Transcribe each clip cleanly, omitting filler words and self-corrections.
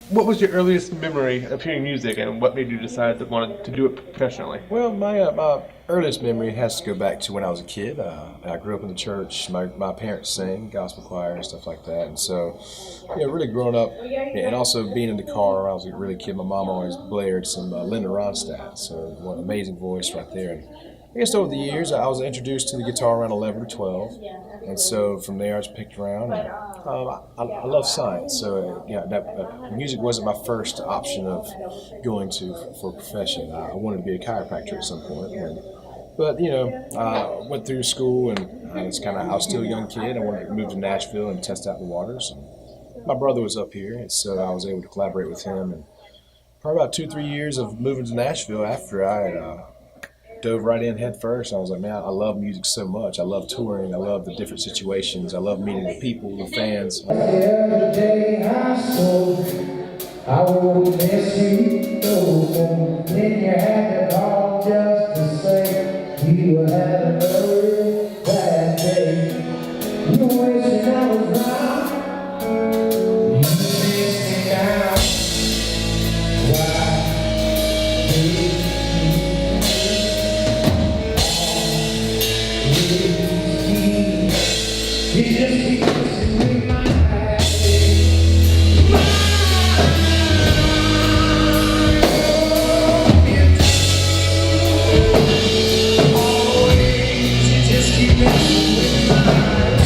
What was your earliest memory of hearing music, and what made you decide to want to do it professionally? Well, my earliest memory has to go back to when I was a kid. I grew up in the church. My parents sang gospel choir and stuff like that, and so really growing up and also being in the car when I was a really kid. My mom always blared some Linda Ronstadt, so one amazing voice right there. And I guess over the years, I was introduced to the guitar around 11 or 12, and so from there I was picked around. And I love science, so music wasn't my first option of going to for a profession. I wanted to be a chiropractor at some point, but I went through school and I was still a young kid. I wanted to move to Nashville and test out the waters. And my brother was up here, and so I was able to collaborate with him. And probably about 2 3 years of moving to Nashville after I had dove right in head first. I was like, man, I love music so much. I love touring. I love the different situations. I love meeting the people, the fans. Every day I sold, I won't miss you no more. Then you had to call just to say you were having a real bad day. You wishing I was wrong. You miss me now. Why did you? He just keeps in my head. Always, he just keeps in my head.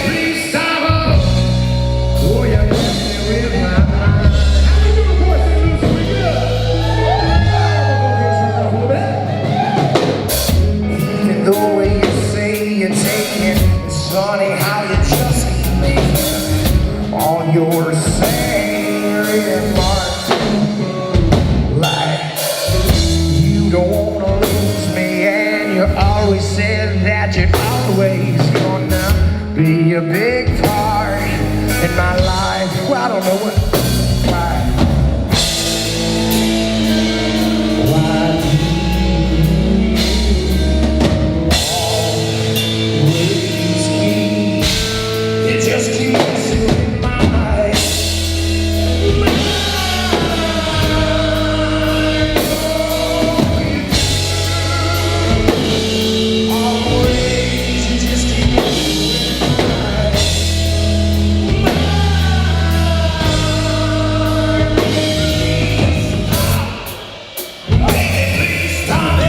Please stop. Oh, you're messing with my mind. How you doing, boys? St. Louis, we good. The way you say you take it, it's funny how you just keep making on your same remarks. Like you don't wanna lose me, and you always said that you're always gonna be a big part in my life. Well, I don't know what. It just keeps in my mind. Always, it just keeps in my mind. Baby, please stop it.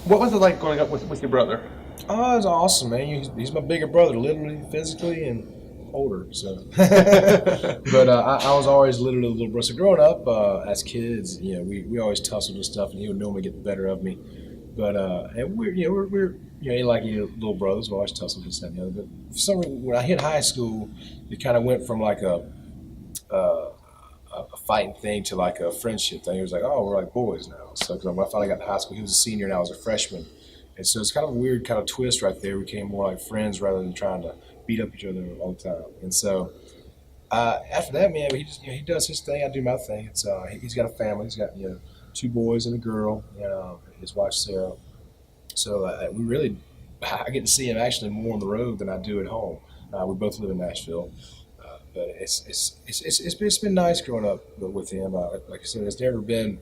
What was it like growing up with your brother? Oh, it's awesome, man. He's my bigger brother, literally, physically, and older. So, but I was always literally the little brother. So growing up as kids, we always tussled and stuff, and he would normally get the better of me. But and we're ain't like little brothers. We always tussled and stuff. But for some reason, when I hit high school, it kind of went from like a fighting thing to like a friendship thing. It was like, oh, we're like boys now. So 'cause when I finally got to high school, he was a senior and I was a freshman. And so it's kind of a weird kind of twist right there. We became more like friends rather than trying to beat up each other all the time. And so after that, man, he just he does his thing. I do my thing. He's got a family. He's got two boys and a girl. His wife Sarah. So we really I get to see him actually more on the road than I do at home. We both live in Nashville. But it's been nice growing up with him. Like I said, it's never been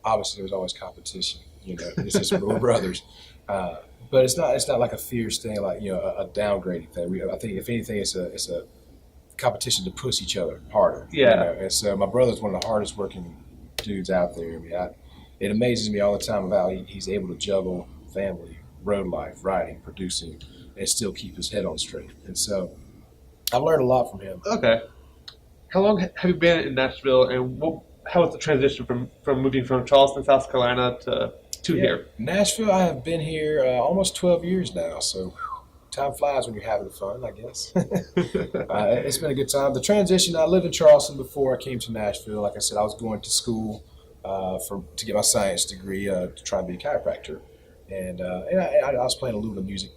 obviously there's always competition. It's just we're brothers. But it's not like a fierce thing, like a downgrading thing. I think if anything, it's a competition to push each other harder. Yeah. And so my brother's one of the hardest working dudes out there. It amazes me all the time about how he's able to juggle family, road life, writing, producing, and still keep his head on straight. And so I've learned a lot from him. Okay. How long have you been in Nashville, and how was the transition from moving from Charleston, South Carolina to here? Nashville, I have been here almost 12 years now, so time flies when you're having fun, I guess. It's been a good time. The transition, I lived in Charleston before I came to Nashville. Like I said, I was going to school to get my science degree to try and be a chiropractor. And I was playing a little bit of music.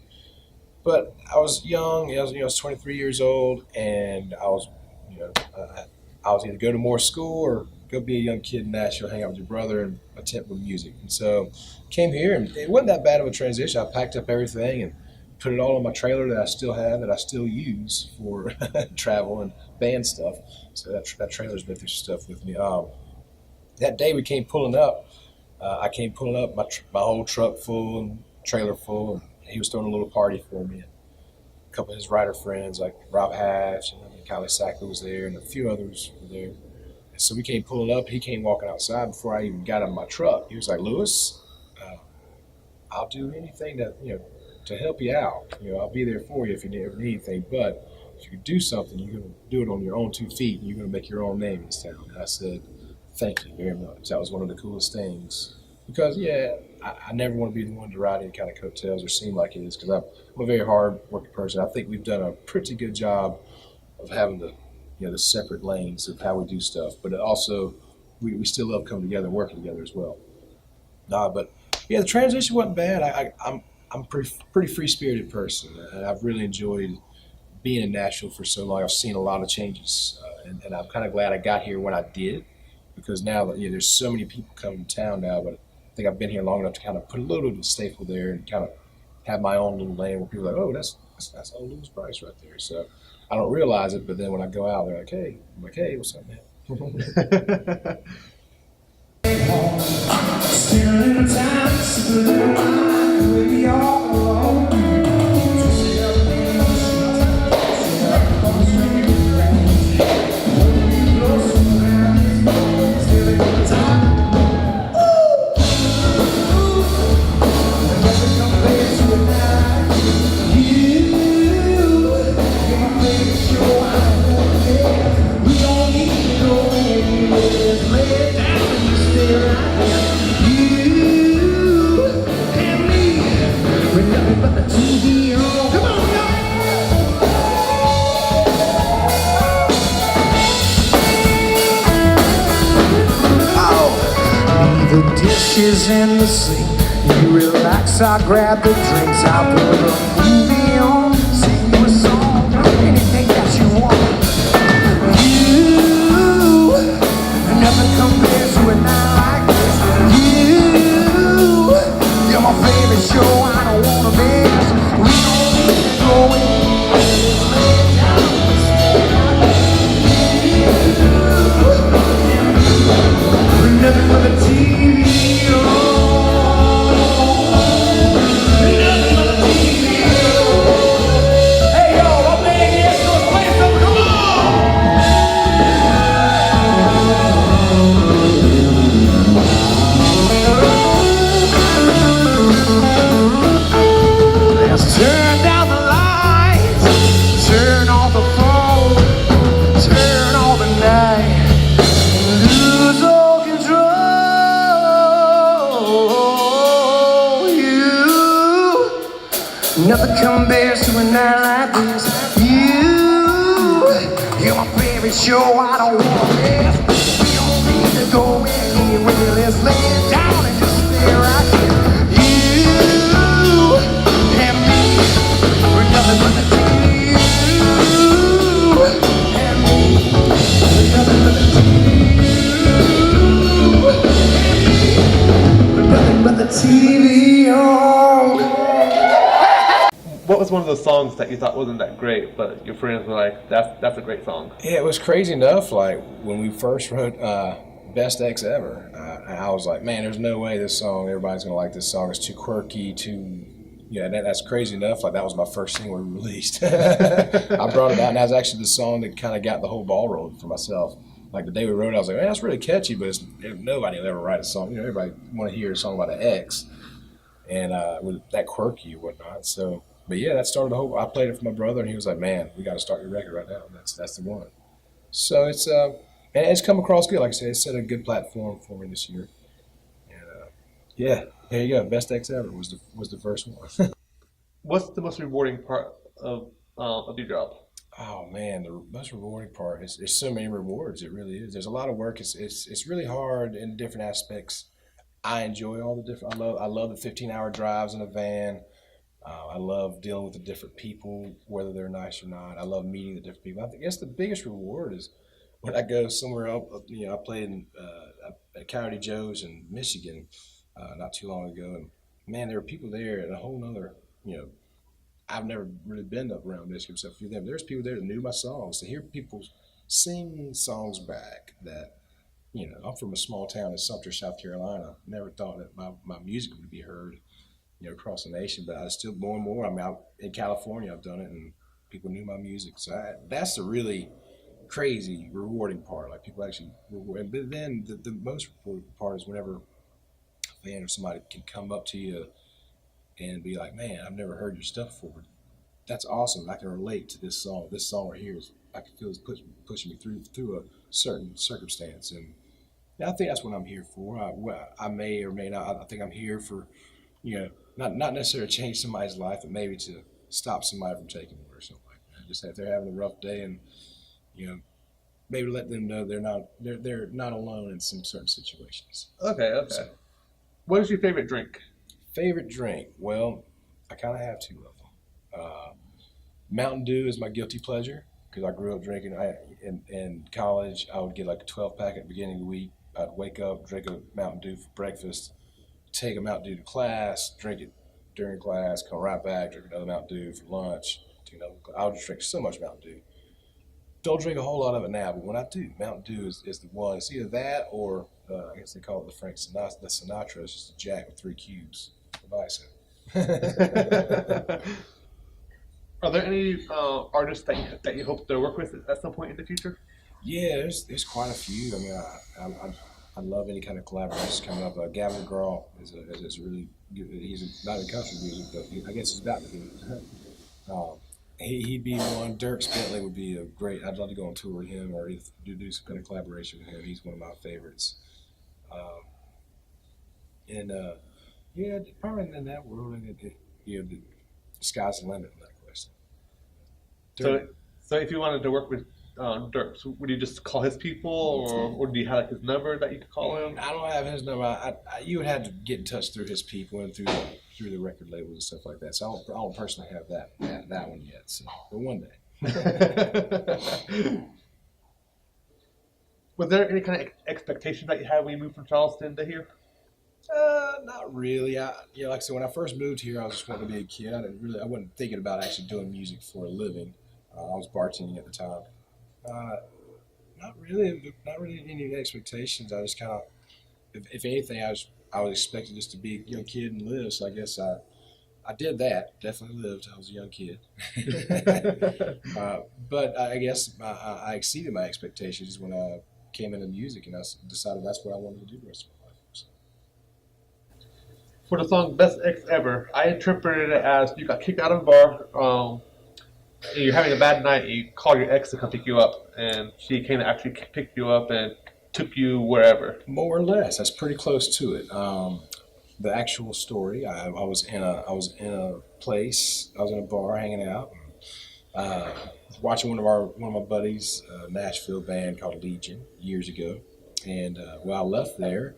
But I was young, I was 23 years old, and I was either go to more school or go be a young kid in Nashville, hang out with your brother, and attempt with music. And so came here, and it wasn't that bad of a transition. I packed up everything and put it all in my trailer that I still have, that I still use for travel and band stuff. So that trailer's been through stuff with me. That day we came pulling up. I came pulling up, my whole truck full and trailer full, and he was throwing a little party for me. And a couple of his writer friends, like Rob Hatch and Kylie Sackler was there, and a few others were there. And so we came pulling up. He came walking outside before I even got out of my truck. He was like, "Lewis, I'll do anything to help you out. I'll be there for you if you ever need anything. But if you do something, you're going to do it on your own 2 feet, and you're going to make your own name in this town." And I said, "Thank you very much." That was one of the coolest things. Because, I never want to be the one to ride any kind of coattails or seem like it is, because I'm a very hard-working person. I think we've done a pretty good job of having the separate lanes of how we do stuff. But also, we still love coming together and working together as well. But the transition wasn't bad. I'm a pretty free-spirited person, and I've really enjoyed being in Nashville for so long. I've seen a lot of changes, and I'm kind of glad I got here when I did, because now there's so many people coming to town now. But I think I've been here long enough to kind of put a little bit of a staple there and kind of have my own little lane where people are like, "Oh, that's old Lewis Brice right there." So I don't realize it, but then when I go out, they're like, "Hey," I'm like, "Hey, what's up, man?" Still in time, still we all alone. The dishes in the sink, you relax, I grab the drinks, I put a movie on, sing you a song, anything that you want. You, nothing compares to a night like this. You're my favorite show, I don't wanna miss. We don't need to go anywhere, just lay down and stay out. Nothing but the TV. Turn down the lights, turn off the phone, turn on the night, lose all control. Nothing compares to a night like this. You're my favorite show, I don't wanna miss. We don't need to go anywhere, let's lay it down and just stay right here. You and me, we're nothing but the TV. You and me, we're nothing but the TV. You and me, we're nothing but the TV on. What was one of those songs that you thought wasn't that great, but your friends were like, "That's a great song"? Yeah, it was crazy enough. Like when we first wrote best ex ever. I was like, man, there's no way this song, everybody's gonna like this song. It's too quirky, too, yeah, that's crazy enough. Like that was my first single we released. I brought it out, and that was actually the song that kind of got the whole ball rolling for myself. Like the day we wrote it, I was like, man, that's really catchy, but nobody will ever write a song. You know, everybody want to hear a song about an ex, and with that quirky or whatnot. So, but yeah, that started the whole. I played it for my brother, and he was like, man, we got to start your record right now. That's the one. So and it's come across good. Like I said, it's set a good platform for me this year. And yeah, there you go. Best ex ever was the first one. What's the most rewarding part of your job? Oh man, the most rewarding part is there's so many rewards. It really is. There's a lot of work. It's really hard in different aspects. I enjoy all the different. I love the 15-hour drives in a van. I love dealing with the different people, whether they're nice or not. I love meeting the different people. I guess the biggest reward is when I go somewhere else. You know, I played at Coyote Joe's in Michigan not too long ago, and man, there were people there at a whole nother. You know, I've never really been up around Michigan except for them. There's people there that knew my songs. To hear people sing songs back that, you know, I'm from a small town in Sumter, South Carolina. Never thought that my music would be heard, you know, across the nation. But I still more and more. I mean, in California, I've done it, and people knew my music. So that's the really crazy, rewarding part. Like people actually reward. But then the most rewarding part is whenever a fan or somebody can come up to you and be like, man, I've never heard your stuff before. That's awesome. I can relate to this song. This song right here I can feel it's pushing me through a certain circumstance. And I think that's what I'm here for. I may or may not. I think I'm here for, you know, not necessarily to change somebody's life, but maybe to stop somebody from taking it or something like that. Just if they're having a rough day, and you know, maybe let them know they're not alone in some certain situations. Okay. So, what is your favorite drink? Favorite drink? Well, I kind of have two of them. Mountain Dew is my guilty pleasure because I grew up drinking. In college, I would get like a 12-pack at the beginning of the week. I'd wake up, drink a Mountain Dew for breakfast, take a Mountain Dew to class, drink it during class, come right back, drink another Mountain Dew for lunch. I would just drink so much Mountain Dew. Don't drink a whole lot of it now, but when I do, Mountain Dew is the one. It's either that or I guess they call it the Frank Sinatra. The Sinatra is just a Jack with 3 cubes. Are there any artists that you hope to work with at some point in the future? Yeah, there's quite a few. I mean, I love any kind of collaborations coming up. Gavin DeGraw is really good. He's not in country music, but I guess he's about to be. He'd be one. Dirk Bentley would be a great. I'd love to go on tour with him or do some kind of collaboration with him. He's one of my favorites. Yeah, probably in that world, you know, the sky's the limit in that question. So if you wanted to work with Dirk, so would you just call his people, or do you have like his number that you could call him? I don't have his number. You would have to get in touch through his people and through the record labels and stuff like that. So I don't personally have that one yet. So, but one day. Was there any kind of expectation that you had when you moved from Charleston to here? Not really. Like I said, when I first moved here, I was just wanting to be a kid. I wasn't thinking about actually doing music for a living. I was bartending at the time. Not really any expectations. I just kind of, if anything, I was expected just to be a young kid and live. So I guess I did that. Definitely lived. I was a young kid. But I guess I exceeded my expectations when I came into music, and I decided that's what I wanted to do the rest of my life. So. For the song "Best Ex Ever," I interpreted it as you got kicked out of a bar. And you're having a bad night, and you call your ex to come pick you up, and she came to actually pick you up and took you wherever. More or less, that's pretty close to it. The actual story, I was in a place, I was in a bar hanging out, watching one of my buddies, Nashville band called Legion years ago, and I left there,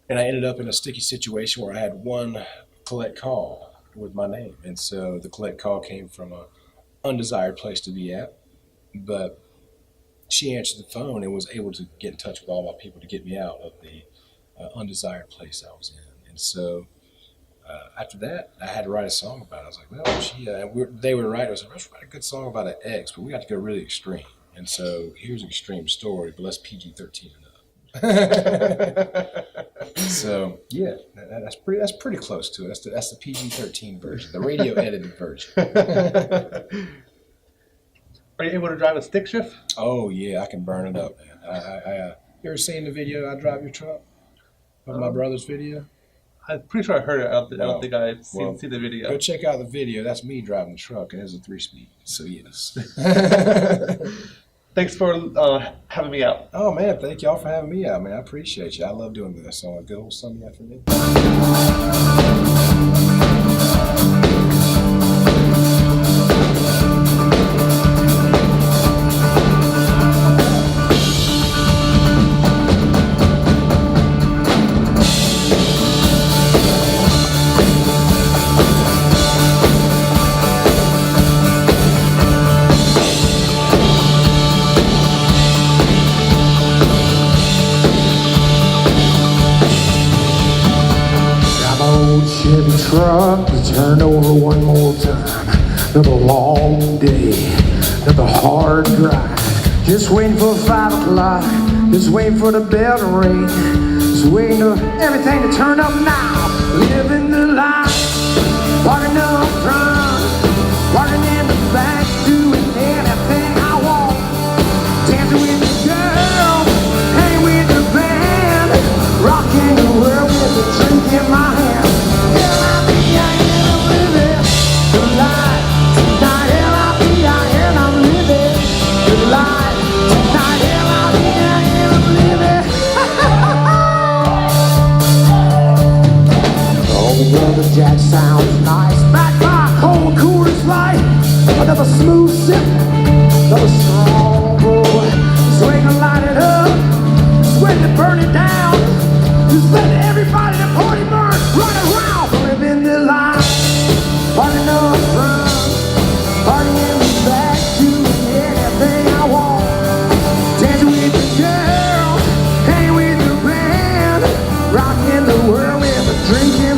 and I ended up in a sticky situation where I had one collect call with my name, and so the collect call came from a undesired place to be at, but she answered the phone and was able to get in touch with all my people to get me out of the undesired place I was in. And so after that, I had to write a song about it. I was like, well, they were right. I was like, let's write a good song about an ex, but we got to go really extreme. And so here's an extreme story, but let's PG-13 it up. So yeah, that's pretty close to it. That's the PG-13 version, the radio edited version. Are you able to drive a stick shift? Oh yeah, I can burn it up, man. You ever seen the video "I Drive Your Truck" of my brother's video? I'm pretty sure I heard it. I don't think I've seen the Go video. check out the video. That's me driving the truck, and it's a 3-speed. So yes. Thanks for having me out. Oh man, thank y'all for having me out, man. I appreciate you. I love doing this on a good old Sunday afternoon. Chevy truck to turn over one more time. Another long day, another hard drive. Just waiting for 5 o'clock, just waiting for the bell to ring. Just waiting for everything to turn up now. Living the life, parking up front, parking in the back, doing anything I want. Dancing with the girl, hanging with the band, rocking the world with a drink in my hand. Brother Jack sounds nice. Back by cold Coors Light. Another smooth sip, another strong boy. Just waiting to light it up, just waiting to burn it down. Just letting everybody in the party burn right around. Living the life, partying up front, partying in the back, doing anything I want. Dancing with the girl, hanging with the band, rocking the world with a drink in